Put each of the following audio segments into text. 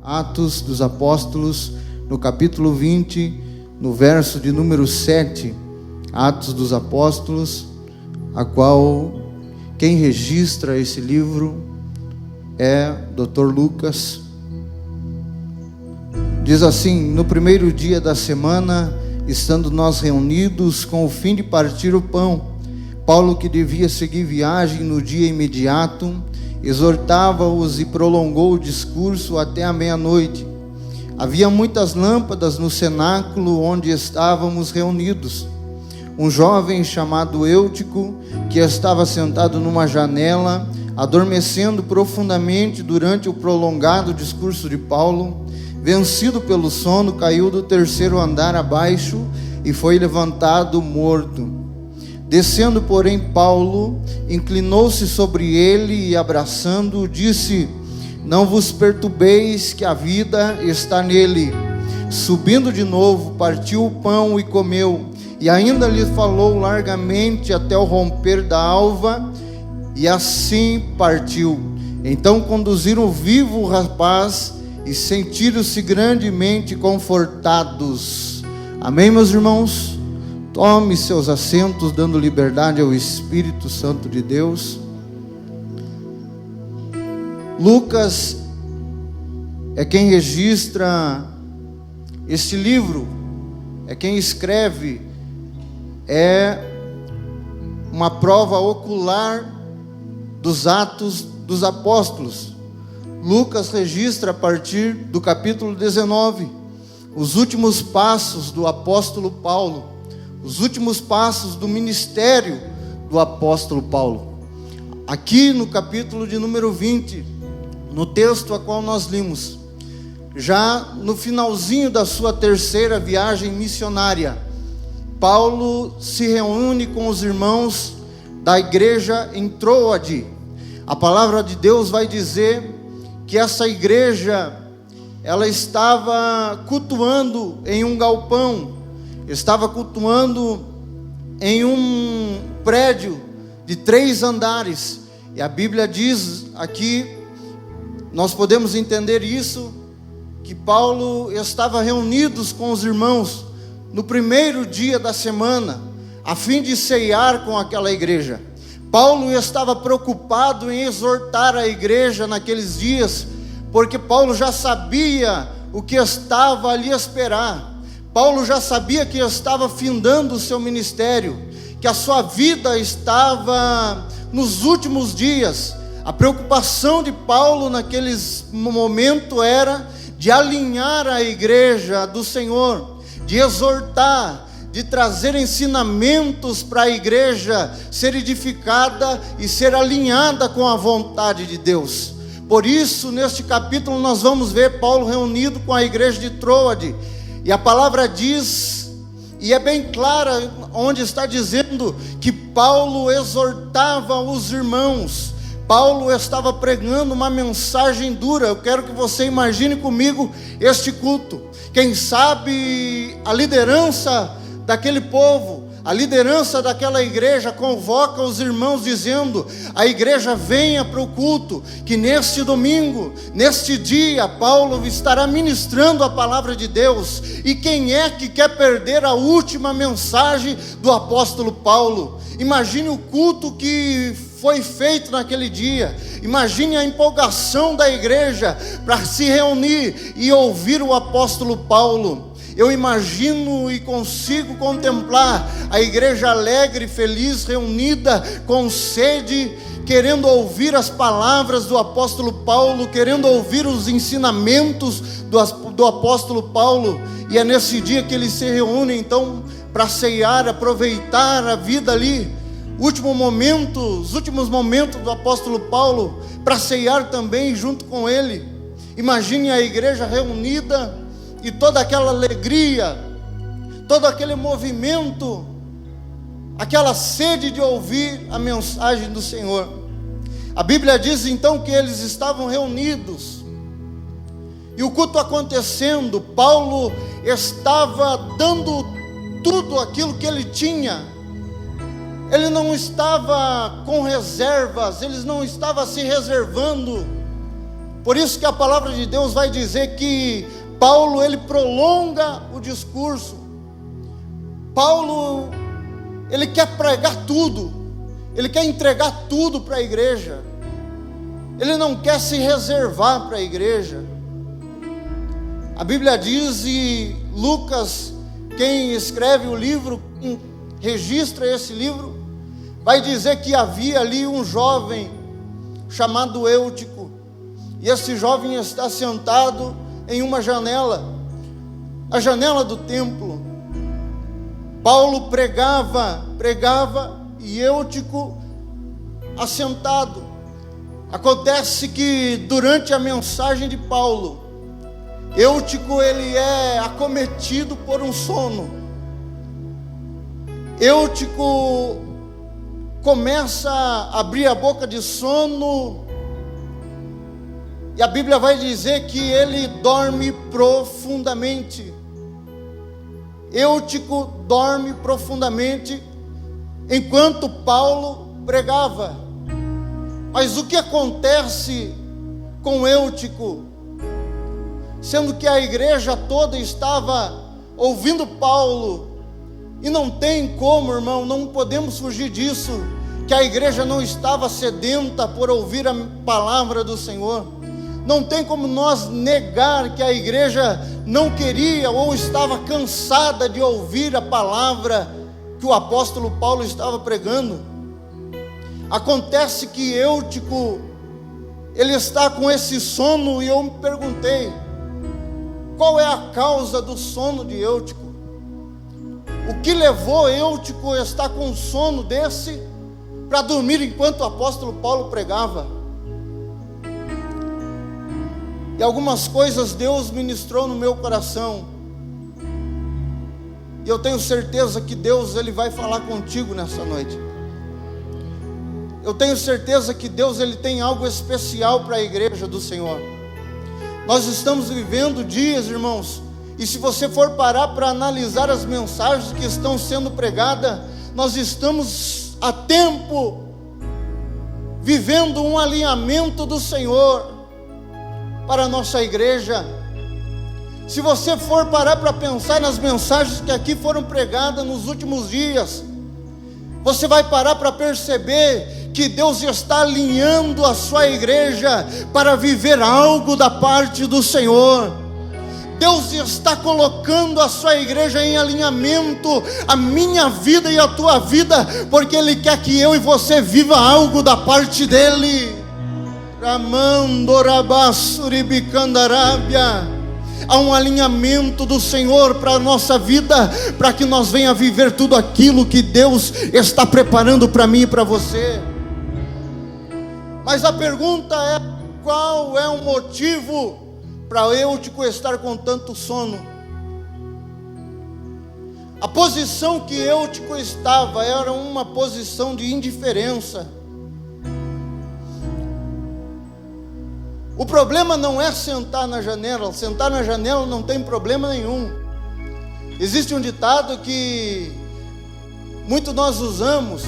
Atos dos Apóstolos, no capítulo 20, no verso de número 7, Atos dos Apóstolos, a qual quem registra esse livro é Dr. Lucas. Diz assim: no primeiro dia da semana, estando nós reunidos com o fim de partir o pão, Paulo, que devia seguir viagem no dia imediato, exortava-os e prolongou o discurso até a meia-noite. Havia muitas lâmpadas no cenáculo onde estávamos reunidos. Um jovem chamado Eutico, que estava sentado numa janela, adormecendo profundamente durante o prolongado discurso de Paulo, vencido pelo sono, caiu do terceiro andar abaixo e foi levantado morto. Descendo, porém, Paulo inclinou-se sobre ele e, abraçando-o, disse: não vos perturbeis, que a vida está nele. Subindo de novo, partiu o pão e comeu, e ainda lhe falou largamente até o romper da alva, e assim partiu. Então conduziram vivo o rapaz e sentiram-se grandemente confortados. Amém, meus irmãos? Tome seus assentos, dando liberdade ao Espírito Santo de Deus. Lucas é quem registra este livro, é quem escreve, é uma prova ocular dos Atos dos Apóstolos. Lucas registra a partir do capítulo 19, os últimos passos do apóstolo Paulo, os últimos passos do ministério do apóstolo Paulo. Aqui no capítulo de número 20, no texto a qual nós limos, já no finalzinho da sua terceira viagem missionária, Paulo se reúne com os irmãos da igreja em Troade. A palavra de Deus vai dizer que essa igreja, ela estava cultuando em um galpão, estava cultuando em um prédio de 3 andares, e a Bíblia diz aqui, nós podemos entender isso, que Paulo estava reunidos com os irmãos no primeiro dia da semana, a fim de ceiar com aquela igreja. Paulo estava preocupado em exortar a igreja naqueles dias, porque Paulo já sabia o que estava ali a esperar. Paulo já sabia que estava findando o seu ministério, que a sua vida estava nos últimos dias. A preocupação de Paulo naqueles momentos era de alinhar a igreja do Senhor, de exortar, de trazer ensinamentos para a igreja ser edificada e ser alinhada com a vontade de Deus. Por isso, neste capítulo nós vamos ver Paulo reunido com a igreja de Troade, e a palavra diz, e é bem clara onde está dizendo, que Paulo exortava os irmãos. Paulo estava pregando uma mensagem dura. Eu quero que você imagine comigo este culto. Quem sabe a liderança daquele povo, a liderança daquela igreja convoca os irmãos dizendo: a igreja venha para o culto, que neste domingo, neste dia, Paulo estará ministrando a palavra de Deus. E quem é que quer perder a última mensagem do apóstolo Paulo? Imagine o culto que foi feito naquele dia. Imagine a empolgação da igreja para se reunir e ouvir o apóstolo Paulo. Eu imagino e consigo contemplar a igreja alegre, feliz, reunida, com sede, querendo ouvir as palavras do apóstolo Paulo, querendo ouvir os ensinamentos do apóstolo Paulo. E é nesse dia que eles se reúnem então para ceiar, aproveitar a vida ali, os últimos momentos do apóstolo Paulo, para ceiar também junto com ele. Imagine a igreja reunida e toda aquela alegria, todo aquele movimento, aquela sede de ouvir a mensagem do Senhor. A Bíblia diz então que eles estavam reunidos, e o culto acontecendo, Paulo estava dando tudo aquilo que ele tinha. Ele não estava com reservas, ele não estava se reservando. Por isso que a palavra de Deus vai dizer que Paulo, ele prolonga o discurso. Paulo, ele quer pregar tudo, ele quer entregar tudo para a igreja, ele não quer se reservar para a igreja. A Bíblia diz, e Lucas, quem escreve o livro, registra esse livro, vai dizer que havia ali um jovem chamado Eutico, e esse jovem está sentado em uma janela, a janela do templo. Paulo pregava, e Eutico assentado. Acontece que durante a mensagem de Paulo, Eutico, ele é acometido por um sono. Eutico começa a abrir a boca de sono, e a Bíblia vai dizer que ele dorme profundamente. Eutico dorme profundamente enquanto Paulo pregava. Mas o que acontece com Eutico? Sendo que a igreja toda estava ouvindo Paulo, e não tem como, irmão, não podemos fugir disso, que a igreja não estava sedenta por ouvir a palavra do Senhor. Não tem como nós negar que a igreja não queria ou estava cansada de ouvir a palavra que o apóstolo Paulo estava pregando. Acontece que Eutico, ele está com esse sono, e eu me perguntei, qual é a causa do sono de Eutico? O que levou Eutico a estar com um sono desse para dormir enquanto o apóstolo Paulo pregava? E algumas coisas Deus ministrou no meu coração, e eu tenho certeza que Deus, ele vai falar contigo nessa noite. Eu tenho certeza que Deus, ele tem algo especial para a igreja do Senhor. Nós estamos vivendo dias, irmãos, e se você for parar para analisar as mensagens que estão sendo pregadas, nós estamos há tempo vivendo um alinhamento do Senhor para a nossa igreja. Se você for parar para pensar nas mensagens que aqui foram pregadas nos últimos dias, você vai parar para perceber que Deus está alinhando a sua igreja para viver algo da parte do Senhor. Deus está colocando a sua igreja em alinhamento, a minha vida e a tua vida, porque Ele quer que eu e você viva algo da parte dEle. Há um alinhamento do Senhor para a nossa vida, para que nós venha viver tudo aquilo que Deus está preparando para mim e para você. Mas a pergunta é, qual é o motivo para Eutico estar com tanto sono? A posição que Eutico estava era uma posição de indiferença. O problema não é sentar na janela não tem problema nenhum. Existe um ditado que muito nós usamos,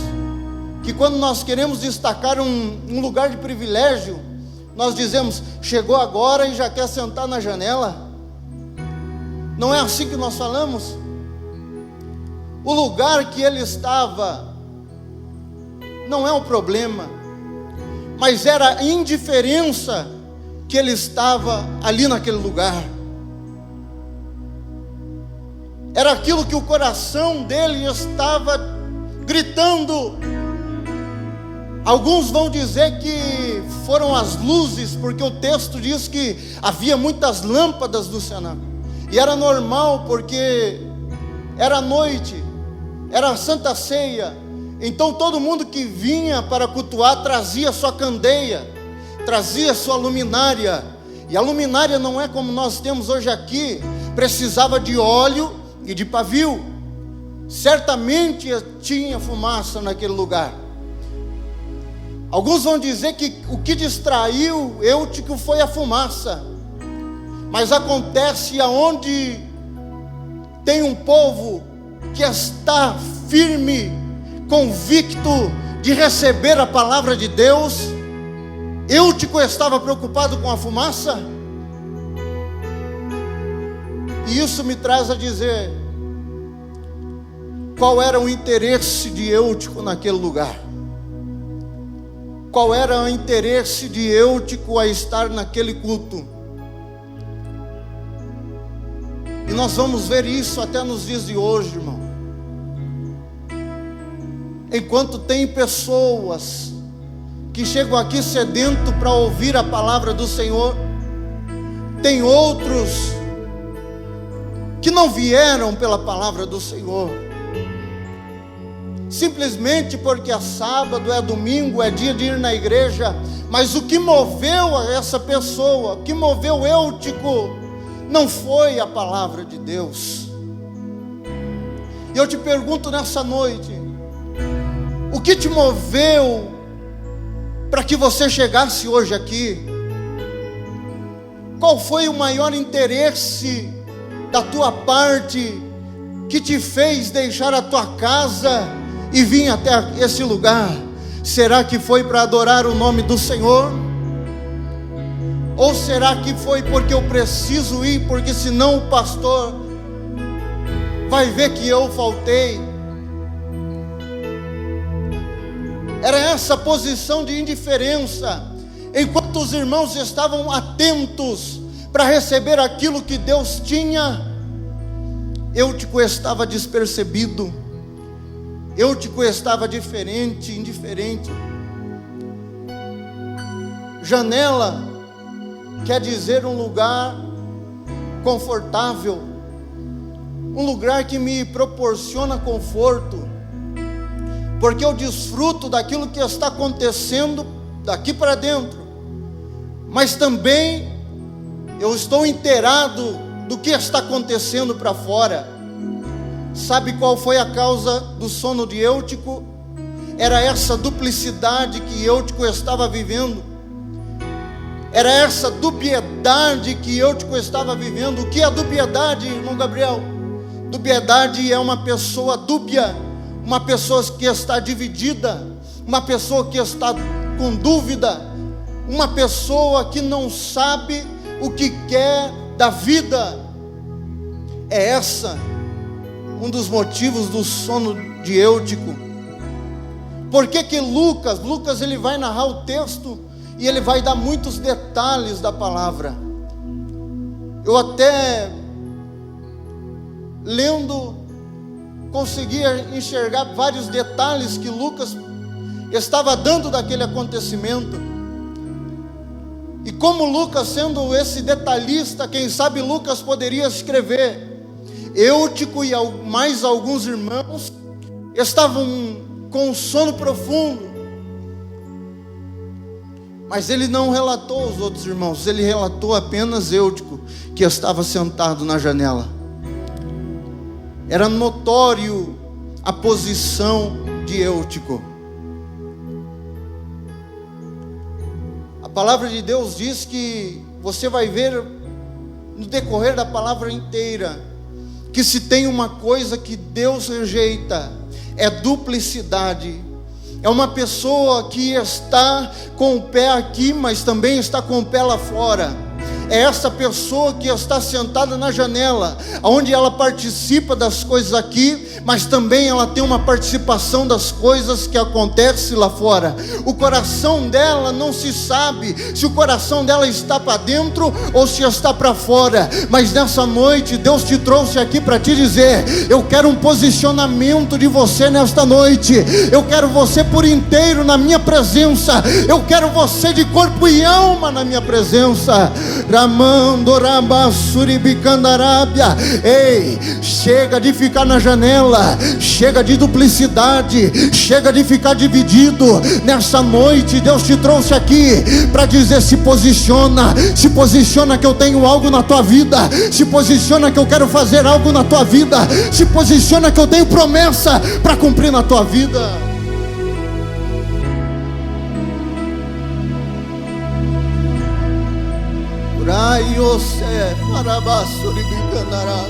que quando nós queremos destacar um lugar de privilégio, nós dizemos, chegou agora e já quer sentar na janela. Não é assim que nós falamos? O lugar que ele estava não é o problema, mas era a indiferença que ele estava ali naquele lugar. Era aquilo que o coração dele estava gritando. Alguns vão dizer que foram as luzes, porque o texto diz que havia muitas lâmpadas no cenáculo, e era normal, porque era noite, era a Santa Ceia. Então todo mundo que vinha para cultuar trazia sua candeia, trazia sua luminária, e a luminária não é como nós temos hoje aqui, precisava de óleo e de pavio. Certamente tinha fumaça naquele lugar. Alguns vão dizer que o que distraiu Eutico foi a fumaça, mas acontece aonde tem um povo que está firme, convicto de receber a palavra de Deus, Eutico estava preocupado com a fumaça? E isso me traz a dizer, qual era o interesse de Eutico naquele lugar? Qual era o interesse de Eutico a estar naquele culto? E nós vamos ver isso até nos dias de hoje, irmão. Enquanto tem pessoas que chegam aqui sedento para ouvir a palavra do Senhor, tem outros que não vieram pela palavra do Senhor, simplesmente porque é sábado, é domingo, é dia de ir na igreja. Mas o que moveu essa pessoa, o que moveu Eutico, não foi a palavra de Deus. E eu te pergunto nessa noite, o que te moveu para que você chegasse hoje aqui? Qual foi o maior interesse da tua parte que te fez deixar a tua casa e vir até esse lugar? Será que foi para adorar o nome do Senhor? Ou será que foi porque eu preciso ir, porque senão o pastor vai ver que eu faltei? Era essa posição de indiferença, enquanto os irmãos estavam atentos para receber aquilo que Deus tinha. Eutico estava despercebido, Eutico estava indiferente. Janela quer dizer um lugar confortável, um lugar que me proporciona conforto, porque eu desfruto daquilo que está acontecendo daqui para dentro, mas também eu estou inteirado do que está acontecendo para fora. Sabe qual foi a causa do sono de Eutico? Era essa duplicidade que Eutico estava vivendo. Era essa dubiedade que Eutico estava vivendo. O que é dubiedade, irmão Gabriel? Dubiedade é uma pessoa dúbia, uma pessoa que está dividida, uma pessoa que está com dúvida, uma pessoa que não sabe o que quer da vida. É essa um dos motivos do sono de Eutico. Por que Lucas ele vai narrar o texto e ele vai dar muitos detalhes da palavra? Eu até lendo conseguia enxergar vários detalhes que Lucas estava dando daquele acontecimento. E como Lucas, sendo esse detalhista, quem sabe Lucas poderia escrever: Eutico e mais alguns irmãos estavam com um sono profundo. Mas ele não relatou os outros irmãos, ele relatou apenas Eutico, que estava sentado na janela. Era notório a posição de Eutico. A palavra de Deus diz que você vai ver no decorrer da palavra inteira, que se tem uma coisa que Deus rejeita, é duplicidade. É uma pessoa que está com o pé aqui, mas também está com o pé lá fora. É essa pessoa que está sentada na janela, onde ela participa das coisas aqui, mas também ela tem uma participação das coisas que acontecem lá fora. O coração dela não se sabe se o coração dela está para dentro ou se está para fora. Mas nessa noite Deus te trouxe aqui para te dizer: eu quero um posicionamento de você nesta noite. Eu quero você por inteiro na minha presença. Eu quero você de corpo e alma na minha presença. Ramando Rabassuribicandarábia. Ei, chega de ficar na janela, chega de duplicidade, chega de ficar dividido. Nessa noite Deus te trouxe aqui para dizer: se posiciona que eu tenho algo na tua vida, se posiciona que eu quero fazer algo na tua vida, se posiciona que eu tenho promessa para cumprir na tua vida. Raiose Marabasuribicandarada.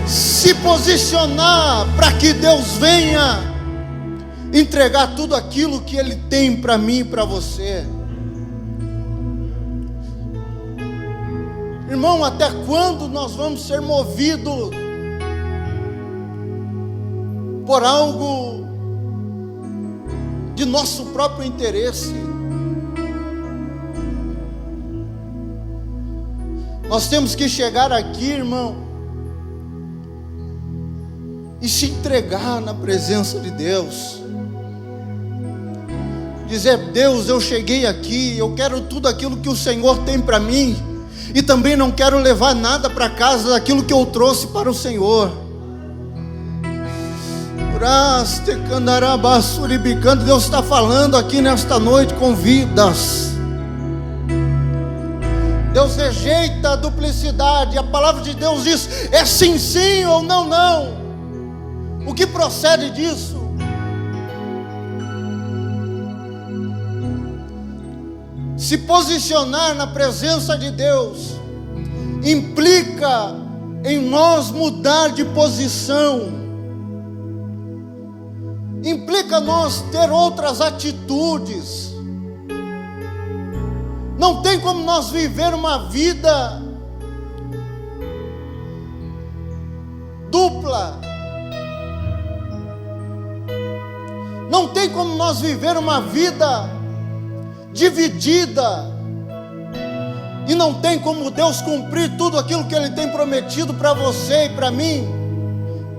se posicionar para que Deus venha entregar tudo aquilo que Ele tem para mim e para você. Irmão, até quando nós vamos ser movidos por algo de nosso próprio interesse? Nós temos que chegar aqui, irmão, e se entregar na presença de Deus. Dizer: Deus, eu cheguei aqui, eu quero tudo aquilo que o Senhor tem para mim, e também não quero levar nada para casa daquilo que eu trouxe para o Senhor. Deus está falando aqui nesta noite com vidas. Deus rejeita a duplicidade. A palavra de Deus diz: é sim, sim, ou não, não. O que procede disso? Se posicionar na presença de Deus implica em nós mudar de posição, implica nós ter outras atitudes. Não tem como nós viver uma vida dupla. Não tem como nós viver uma vida dividida. E não tem como Deus cumprir tudo aquilo que Ele tem prometido para você e para mim,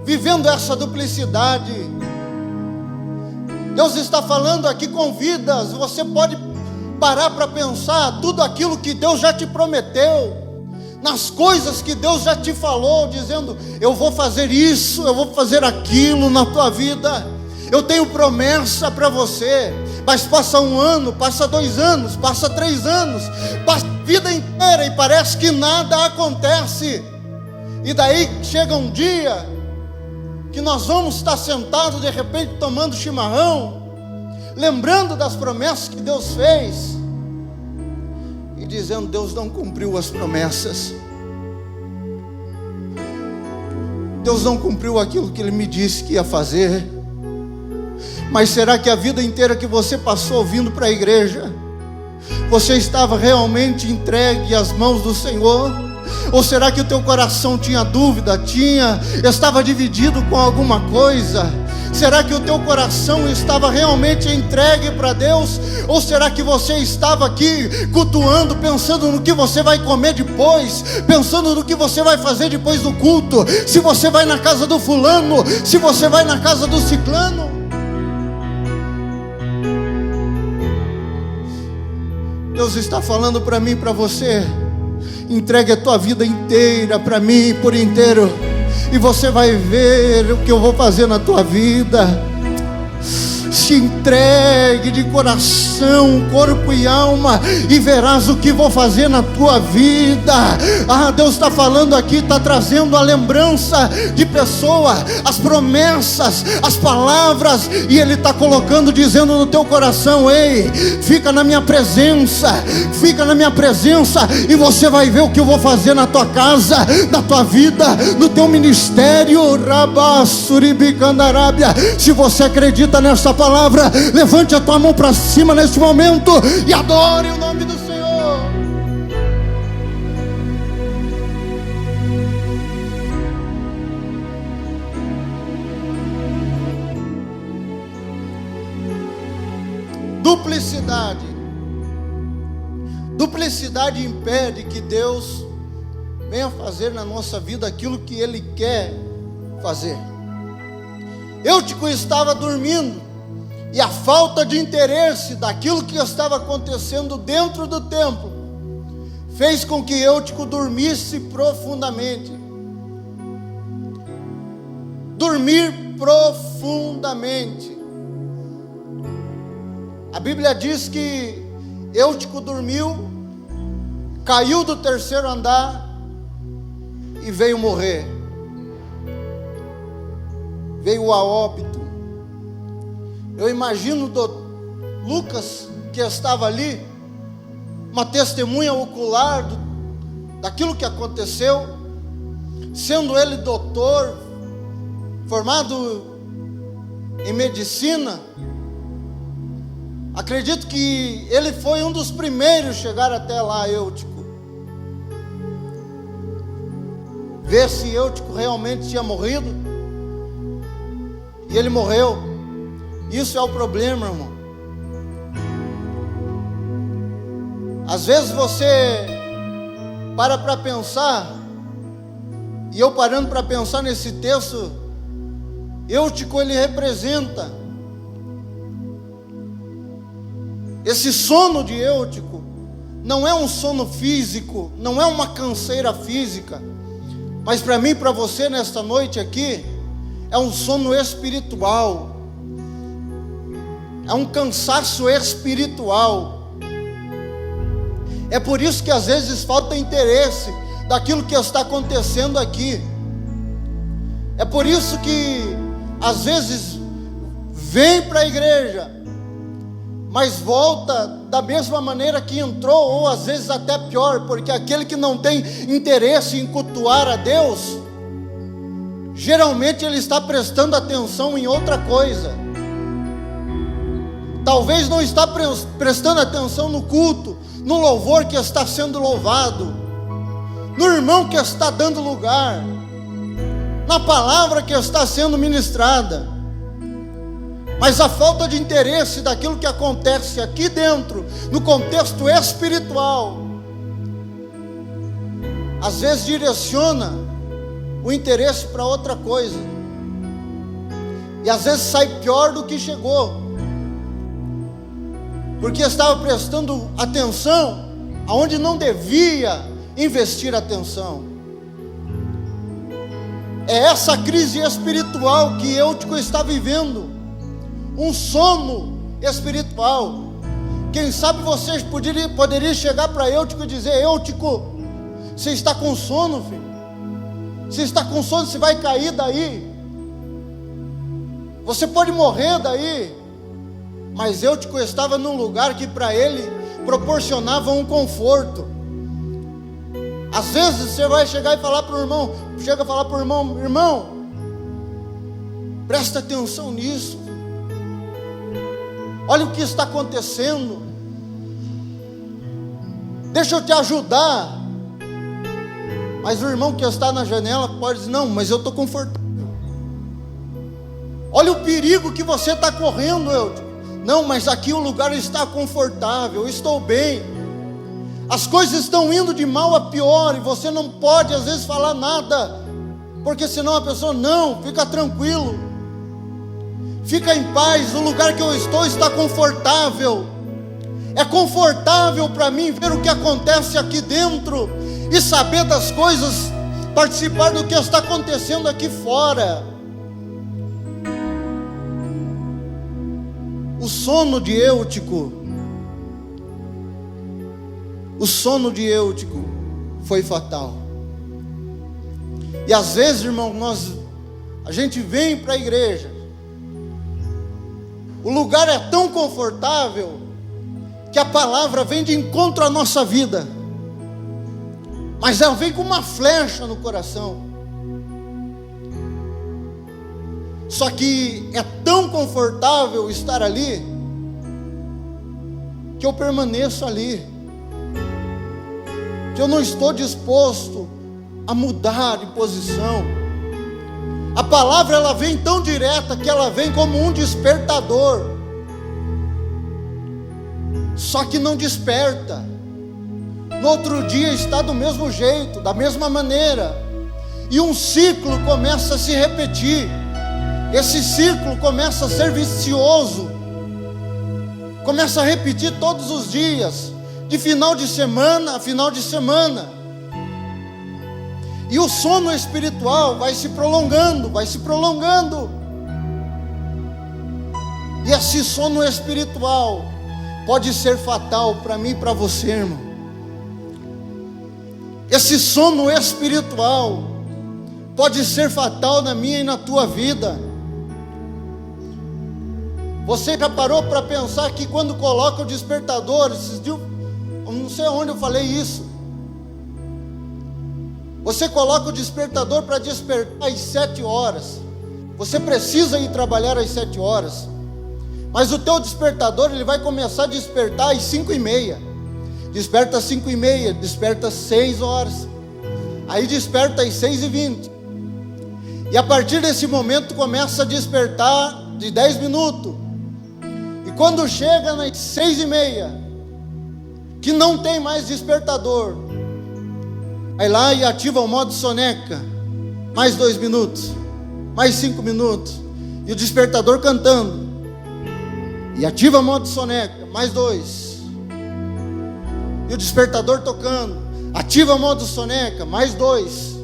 vivendo essa duplicidade. Deus está falando aqui com vidas. Você pode parar para pensar tudo aquilo que Deus já te prometeu, nas coisas que Deus já te falou, dizendo: eu vou fazer isso, eu vou fazer aquilo na tua vida, eu tenho promessa para você. Mas passa 1 ano, passa 2 anos, passa 3 anos, passa a vida inteira e parece que nada acontece. E daí chega um dia que nós vamos estar sentados de repente tomando chimarrão, lembrando das promessas que Deus fez, e dizendo: Deus não cumpriu as promessas, Deus não cumpriu aquilo que Ele me disse que ia fazer. Mas será que a vida inteira que você passou vindo para a igreja, você estava realmente entregue às mãos do Senhor? Ou será que o teu coração tinha dúvida, estava dividido com alguma coisa? Será que o teu coração estava realmente entregue para Deus? Ou será que você estava aqui cultuando, pensando no que você vai comer depois, pensando no que você vai fazer depois do culto, se você vai na casa do fulano, se você vai na casa do ciclano? Deus está falando para mim e para você: entregue a tua vida inteira para mim, por inteiro, e você vai ver o que eu vou fazer na tua vida. Se entregue de coração, corpo e alma, e verás o que vou fazer na tua vida. Deus está falando aqui, está trazendo a lembrança de pessoa, as promessas, as palavras, e Ele está colocando, dizendo no teu coração: ei, fica na minha presença, e você vai ver o que eu vou fazer na tua casa, na tua vida, no teu ministério. Se você acredita nessa palavra, levante a tua mão para cima neste momento e adore o nome do Senhor. Duplicidade impede que Deus venha fazer na nossa vida aquilo que Ele quer fazer. Eutico estava dormindo, e a falta de interesse daquilo que estava acontecendo dentro do templo fez com que Eutico dormisse profundamente. Dormir profundamente. A Bíblia diz que Eutico dormiu, caiu do 3º andar e veio morrer. Veio a óbito. Eu imagino Lucas, que estava ali, uma testemunha ocular daquilo que aconteceu, sendo ele doutor, formado em medicina, acredito que ele foi um dos primeiros a chegar até lá, Eutico, ver se Eutico realmente tinha morrido, e ele morreu. Isso é o problema, irmão. Às vezes você para pensar, e eu parando para pensar nesse texto, Eutico, ele representa esse sono de Eutico. Não é um sono físico, não é uma canseira física, mas para mim e para você nesta noite aqui, é um sono espiritual, é um cansaço espiritual. É por isso que às vezes falta interesse daquilo que está acontecendo aqui. É por isso que às vezes vem para a igreja, mas volta da mesma maneira que entrou, ou às vezes até pior, porque aquele que não tem interesse em cultuar a Deus, geralmente ele está prestando atenção em outra coisa. Talvez não está prestando atenção no culto, no louvor que está sendo louvado, no irmão que está dando lugar, na palavra que está sendo ministrada. Mas a falta de interesse daquilo que acontece aqui dentro, no contexto espiritual, às vezes direciona o interesse para outra coisa, e às vezes sai pior do que chegou, porque estava prestando atenção aonde não devia investir atenção. É essa crise espiritual que Eutico está vivendo, um sono espiritual. Quem sabe você poderia chegar para Eutico e dizer: Eutico, você está com sono, filho? Você está com sono, você vai cair daí, você pode morrer daí. Mas Eutico estava num lugar que para ele proporcionava um conforto. Às vezes você vai chegar e falar para o irmão, irmão, presta atenção nisso, olha o que está acontecendo, deixa eu te ajudar. Mas o irmão que está na janela pode dizer: não, mas eu estou confortável. Olha o perigo que você está correndo, Eutico. Não, mas aqui o lugar está confortável, eu estou bem. As coisas estão indo de mal a pior, e você não pode às vezes falar nada, porque senão a pessoa: não, fica tranquilo, fica em paz, o lugar que eu estou está confortável. É confortável para mim ver o que acontece aqui dentro e saber das coisas, participar do que está acontecendo aqui fora. O sono de Eutico foi fatal. E às vezes, irmão, a gente vem para a igreja, o lugar é tão confortável que a palavra vem de encontro à nossa vida, mas ela vem com uma flecha no coração. Só que é tão confortável estar ali, que eu permaneço ali, que eu não estou disposto a mudar de posição. A palavra, ela vem tão direta que ela vem como um despertador, só que não desperta. No outro dia está do mesmo jeito, da mesma maneira, e um ciclo começa a se repetir. Esse ciclo começa a ser vicioso, começa a repetir todos os dias, de final de semana a final de semana. E o sono espiritual vai se prolongando, E esse sono espiritual pode ser fatal para mim e para você, irmão. Esse sono espiritual pode ser fatal na minha e na tua vida. Você já parou para pensar que quando coloca o despertador, esses dias, eu não sei onde eu falei isso, Você coloca o despertador para despertar às 7 horas. Você precisa ir trabalhar às 7 horas. Mas o teu despertador, ele vai começar a despertar às 5:30. Desperta às 5:30, desperta às 6 horas. Aí desperta às 6:20. E a partir desse momento começa a despertar de 10 minutos. E quando chega nas 6:30, que não tem mais despertador, vai lá e ativa o modo soneca. Mais 2 minutos, mais 5 minutos. E o despertador cantando. E ativa o modo soneca, mais 2. E o despertador tocando. Ativa o modo soneca, mais 2.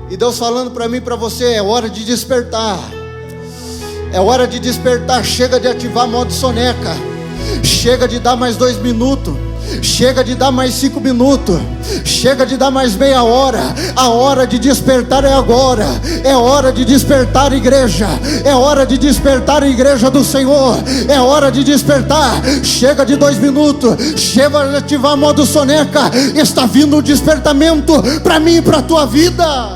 E Deus falando para mim e para você: é hora de despertar. É hora de despertar. Chega de ativar modo soneca. Chega de dar mais 2 minutos. Chega de dar mais 5 minutos. Chega de dar mais meia hora. A hora de despertar é agora. É hora de despertar, igreja. É hora de despertar, a igreja do Senhor. É hora de despertar. Chega de 2 minutos. Chega de ativar modo soneca. Está vindo o despertamento para mim e para a tua vida.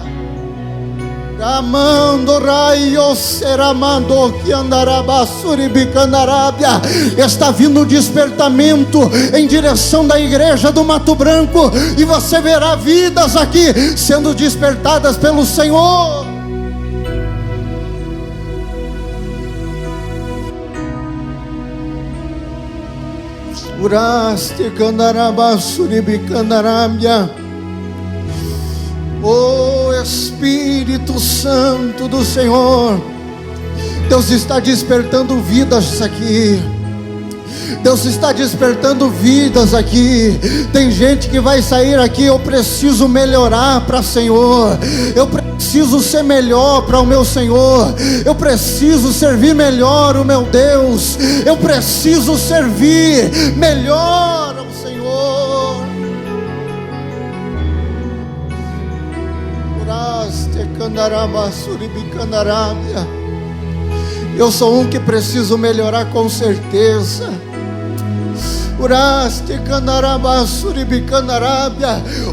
Amando raio seramando que andará basuri bicandarábia. Está vindo o despertamento em direção da igreja do Mato Branco, e você verá vidas aqui sendo despertadas pelo Senhor. Uraste candará basuri bicandarábia. Oh Espírito Santo do Senhor, Deus está despertando vidas aqui. Deus está despertando vidas aqui. Tem gente que vai sair aqui: eu preciso melhorar para o Senhor. Eu preciso ser melhor para o meu Senhor. Eu preciso servir melhor o meu Deus. Eu preciso servir melhor ao Senhor. Eu sou um que preciso melhorar com certeza.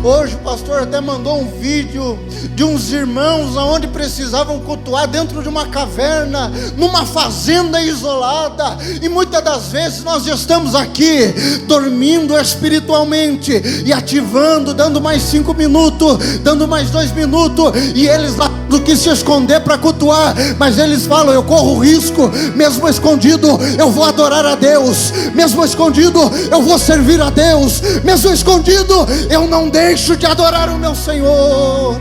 Hoje o pastor até mandou um vídeo de uns irmãos onde precisavam cultuar dentro de uma caverna, numa fazenda isolada. E muitas das vezes nós estamos aqui dormindo espiritualmente e ativando, dando mais 5 minutos, dando mais 2 minutos, e eles lá do que se esconder para cultuar, mas eles falam: eu corro risco, mesmo escondido eu vou adorar a Deus, mesmo escondido eu vou servir a Deus, mesmo escondido eu não deixo de adorar o meu Senhor.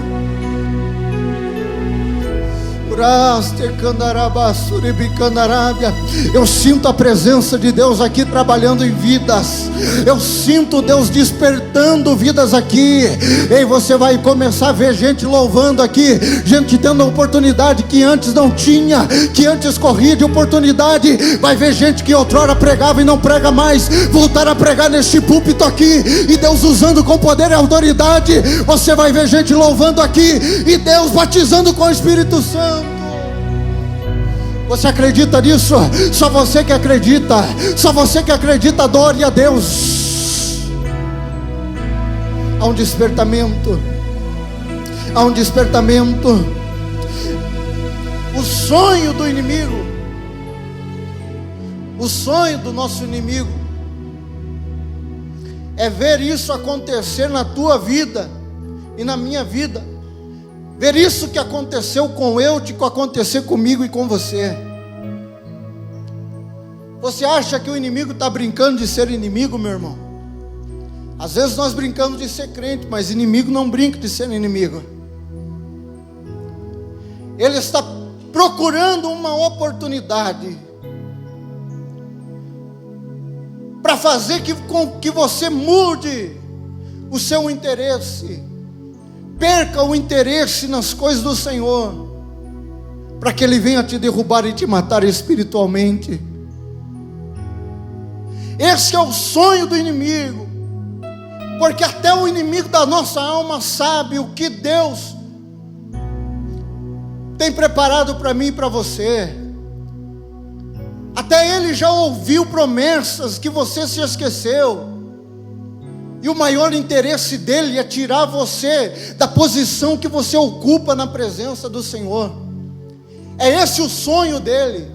Eu sinto a presença de Deus aqui trabalhando em vidas. Eu sinto Deus despertando vidas aqui. E você vai começar a ver gente louvando aqui, gente tendo a oportunidade que antes não tinha, que antes corria de oportunidade. Vai ver gente que outrora pregava e não prega mais, voltar a pregar neste púlpito aqui, e Deus usando com poder e autoridade. Você vai ver gente louvando aqui, e Deus batizando com o Espírito Santo. Você acredita nisso? Só você que acredita. Só você que acredita, adore a Deus. Há um despertamento. Há um despertamento. O sonho do inimigo, o sonho do nosso inimigo, é ver isso acontecer na tua vida e na minha vida. Ver isso que aconteceu com eu, de acontecer comigo e com você. Você acha que o inimigo está brincando de ser inimigo, meu irmão? Às vezes nós brincamos de ser crente, mas inimigo não brinca de ser inimigo. Ele está procurando uma oportunidade para fazer com que você mude o seu interesse, perca o interesse nas coisas do Senhor, para que Ele venha te derrubar e te matar espiritualmente. Esse é o sonho do inimigo, porque até o inimigo da nossa alma sabe o que Deus tem preparado para mim e para você. Até ele já ouviu promessas que você se esqueceu. E o maior interesse dele é tirar você da posição que você ocupa na presença do Senhor. É esse o sonho dele.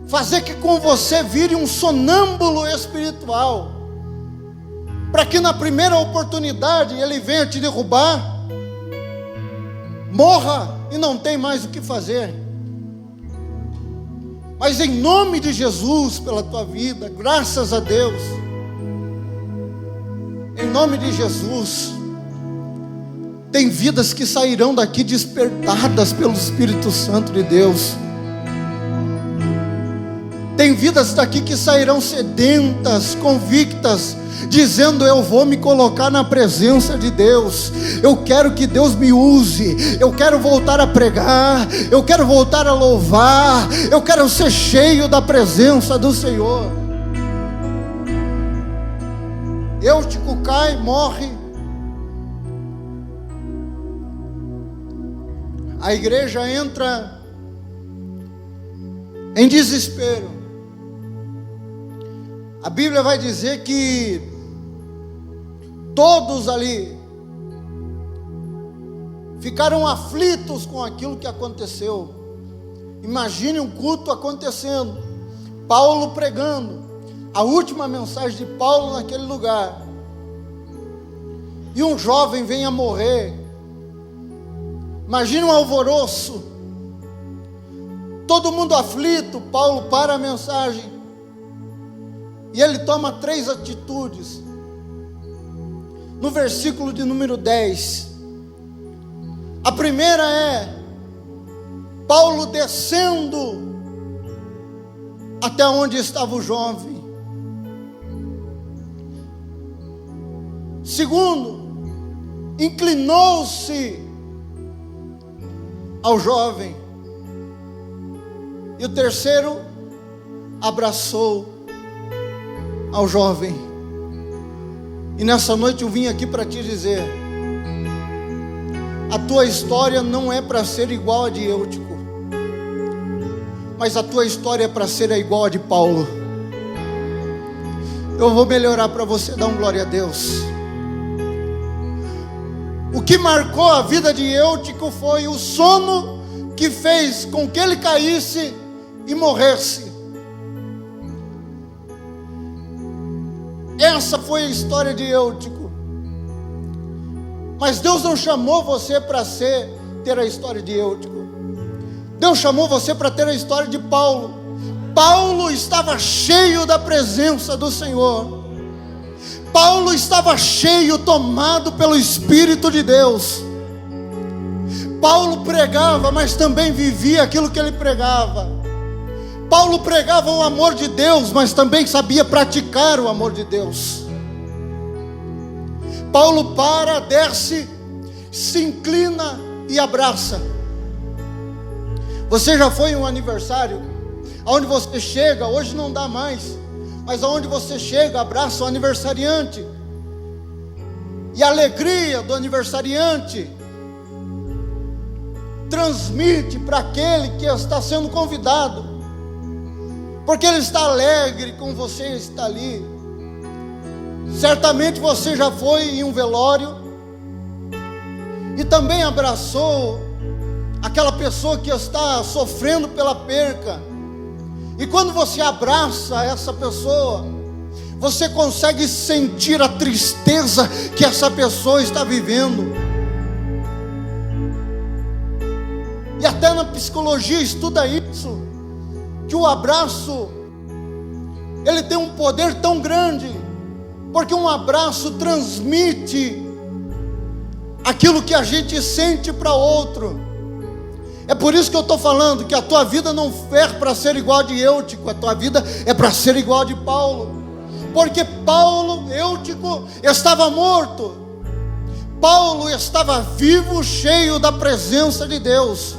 Fazer que com você vire um sonâmbulo espiritual. Para que na primeira oportunidade ele venha te derrubar, morra e não tem mais o que fazer. Mas em nome de Jesus, pela tua vida, graças a Deus, em nome de Jesus, tem vidas que sairão daqui despertadas pelo Espírito Santo de Deus. Tem vidas daqui que sairão sedentas, convictas, dizendo: eu vou me colocar na presença de Deus, eu quero que Deus me use, eu quero voltar a pregar, eu quero voltar a louvar, eu quero ser cheio da presença do Senhor. Eutico cai, morre. A igreja entra em desespero. A Bíblia vai dizer que todos ali ficaram aflitos com aquilo que aconteceu. Imagine um culto acontecendo, Paulo pregando, a última mensagem de Paulo naquele lugar, e um jovem vem a morrer. Imagine um alvoroço, todo mundo aflito. Paulo para a mensagem e ele toma 3 atitudes. No versículo de número 10, a primeira é Paulo descendo até onde estava o jovem. Segundo, inclinou-se ao jovem. E o terceiro, abraçou ao jovem. E nessa noite eu vim aqui para te dizer: a tua história não é para ser igual a de Eutico, mas a tua história é para ser igual a de Paulo. Eu vou melhorar para você, dar um glória a Deus. O que marcou a vida de Eutico foi o sono que fez com que ele caísse e morresse. Essa foi a história de Eutico. Mas Deus não chamou você para ter a história de Eutico. Deus chamou você para ter a história de Paulo. Paulo estava cheio da presença do Senhor. Paulo estava cheio, tomado pelo Espírito de Deus. Paulo pregava, mas também vivia aquilo que ele pregava. Paulo pregava o amor de Deus, mas também sabia praticar o amor de Deus. Paulo para, desce, se inclina e abraça. Você já foi em um aniversário, aonde você chega, hoje não dá mais, mas aonde você chega, abraça o aniversariante, e a alegria do aniversariante transmite para aquele que está sendo convidado, porque ele está alegre com você estar ali. Certamente você já foi em um velório e também abraçou aquela pessoa que está sofrendo pela perca. E quando você abraça essa pessoa, você consegue sentir a tristeza que essa pessoa está vivendo. E até na psicologia estuda isso, que o abraço, ele tem um poder tão grande, porque um abraço transmite aquilo que a gente sente para outro. É por isso que eu estou falando que a tua vida não é para ser igual a de Eutico, a tua vida é para ser igual a de Paulo. Porque Paulo, Eutico, estava morto. Paulo estava vivo, cheio da presença de Deus.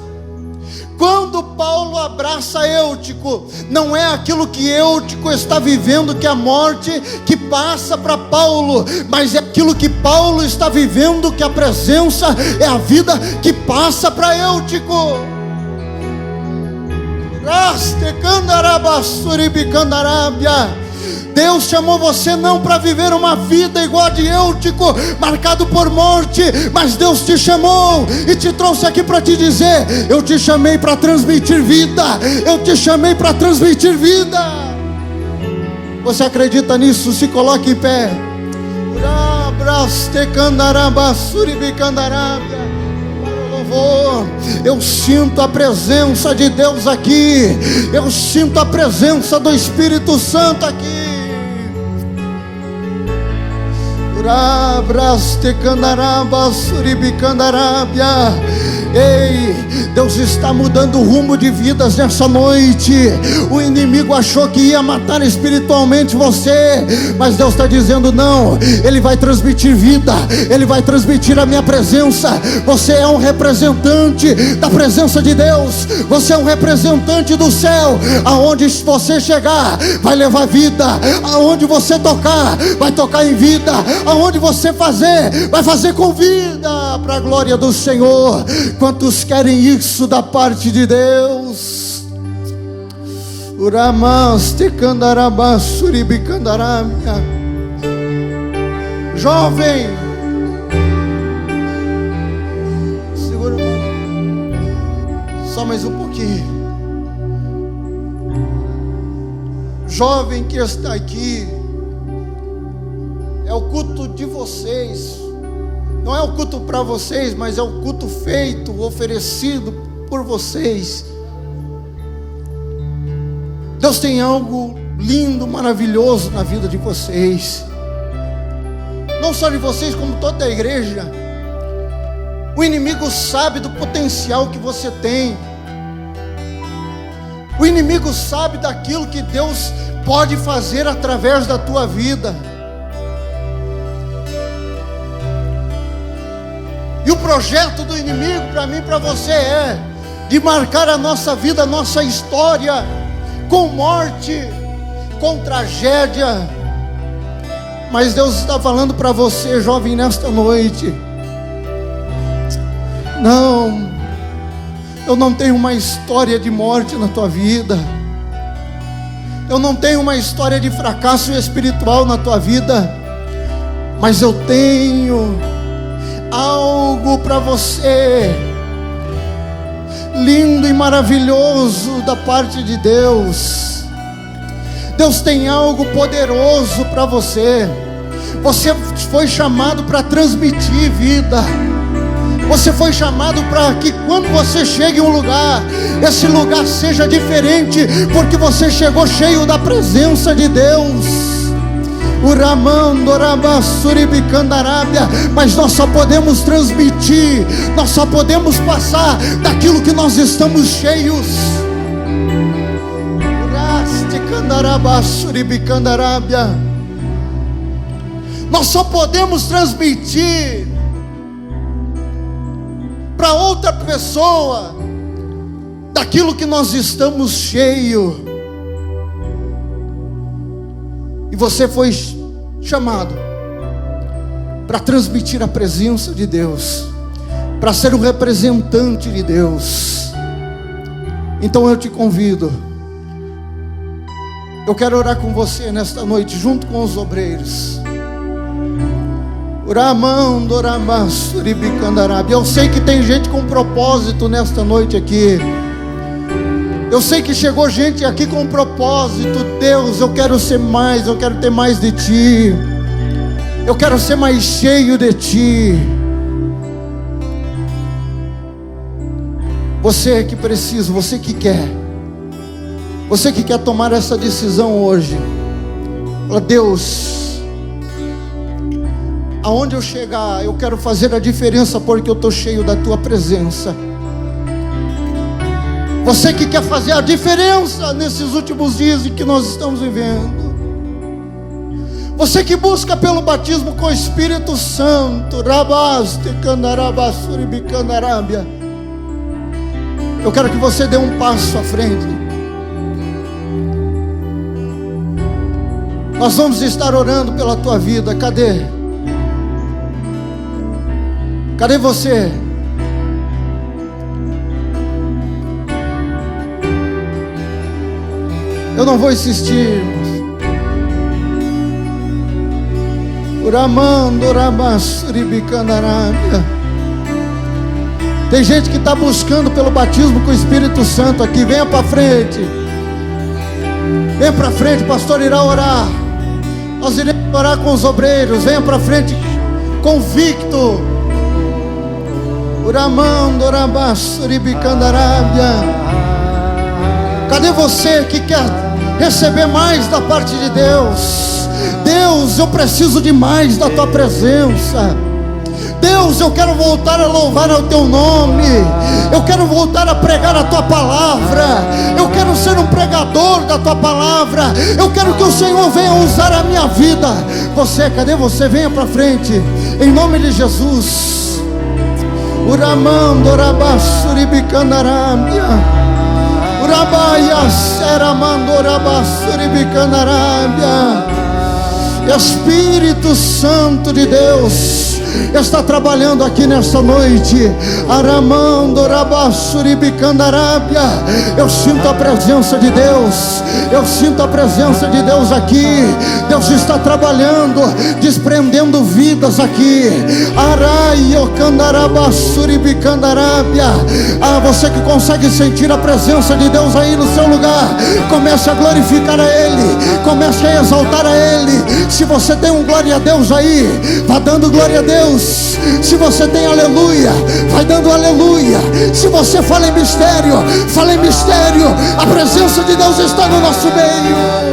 Quando Paulo abraça Eutico, não é aquilo que Eutico está vivendo, que é a morte que passa para Paulo, mas é aquilo que Paulo está vivendo, que a presença é a vida que passa para Eutico. Deus chamou você não para viver uma vida igual a de Eutico, marcado por morte, mas Deus te chamou e te trouxe aqui para te dizer: eu te chamei para transmitir vida, eu te chamei para transmitir vida. Você acredita nisso? Se coloque em pé. Eu sinto a presença de Deus aqui, eu sinto a presença do Espírito Santo aqui. Ei, Deus está mudando o rumo de vidas nessa noite. O inimigo achou que ia matar espiritualmente você, mas Deus está dizendo não. Ele vai transmitir vida, Ele vai transmitir a minha presença. Você é um representante da presença de Deus, você é um representante do céu. Aonde você chegar, vai levar vida. Aonde você tocar, vai tocar em vida. Aonde você fazer, vai fazer com vida, para a glória do Senhor. Quantos querem isso da parte de Deus? Jovem, segura só mais um pouquinho. Jovem que está aqui, é o culto de vocês. Não é o culto para vocês, mas é o culto feito, oferecido por vocês. Deus tem algo lindo, maravilhoso na vida de vocês. Não só de vocês, como toda a igreja. O inimigo sabe do potencial que você tem. O inimigo sabe daquilo que Deus pode fazer através da tua vida. E o projeto do inimigo para mim e para você é de marcar a nossa vida, a nossa história, com morte, com tragédia. Mas Deus está falando para você, jovem, nesta noite: não, eu não tenho uma história de morte na tua vida. Eu não tenho uma história de fracasso espiritual na tua vida. Mas eu tenho algo para você, lindo e maravilhoso da parte de Deus. Deus tem algo poderoso para você. Você foi chamado para transmitir vida. Você foi chamado para que quando você chegue em um lugar, esse lugar seja diferente, porque você chegou cheio da presença de Deus. Mas nós só podemos transmitir, nós só podemos passar daquilo que nós estamos cheios. Nós só podemos transmitir para outra pessoa daquilo que nós estamos cheios. E você foi chamado para transmitir a presença de Deus, para ser um representante de Deus. Então eu te convido, eu quero orar com você nesta noite, junto com os obreiros. Eu sei que tem gente com propósito nesta noite aqui. Eu sei que chegou gente aqui com um propósito. Deus, eu quero ser mais, eu quero ter mais de Ti. Eu quero ser mais cheio de Ti. Você que precisa, você que quer tomar essa decisão hoje. Fala: Deus, aonde eu chegar, eu quero fazer a diferença, porque eu estou cheio da Tua presença. Você que quer fazer a diferença nesses últimos dias em que nós estamos vivendo. Você que busca pelo batismo com o Espírito Santo. Eu quero que você dê um passo à frente. Nós vamos estar orando pela tua vida. Cadê? Cadê você? Eu não vou insistir. Uramando, Urabassuribicandarábia. Tem gente que está buscando pelo batismo com o Espírito Santo aqui. Venha para frente. Venha para frente, o pastor irá orar. Nós iremos orar com os obreiros. Venha para frente, convicto. Uramando, Urabassuribicandarábia. Cadê você que quer receber mais da parte de Deus? Deus, eu preciso de mais da tua presença. Deus, eu quero voltar a louvar o teu nome. Eu quero voltar a pregar a tua palavra. Eu quero ser um pregador da tua palavra. Eu quero que o Senhor venha usar a minha vida. Você, cadê você? Venha para frente, em nome de Jesus. Uramando, Urabassuribicandarábia. Urabaia, Seramando, Urabassuribicandarábia. Espírito Santo de Deus está trabalhando aqui nesta noite. Aramando, Urabassuribicandarábia. Eu sinto a presença de Deus. Eu sinto a presença de Deus aqui. Deus está trabalhando, desprendendo vidas aqui. Araiocandarabassuribicandarábia. Você que consegue sentir a presença de Deus aí no seu lugar, comece a glorificar a Ele, comece a exaltar a Ele. Se você tem um glória a Deus aí, vá dando glória a Deus. Se você tem aleluia, vai dando aleluia. Se você fala em mistério, fala em mistério. A presença de Deus está no nosso meio.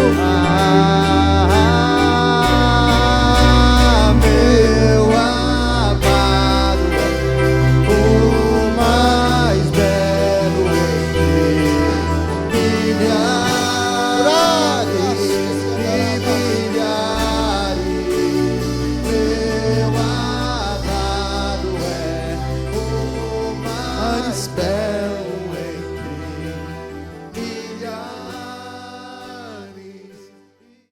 Espera.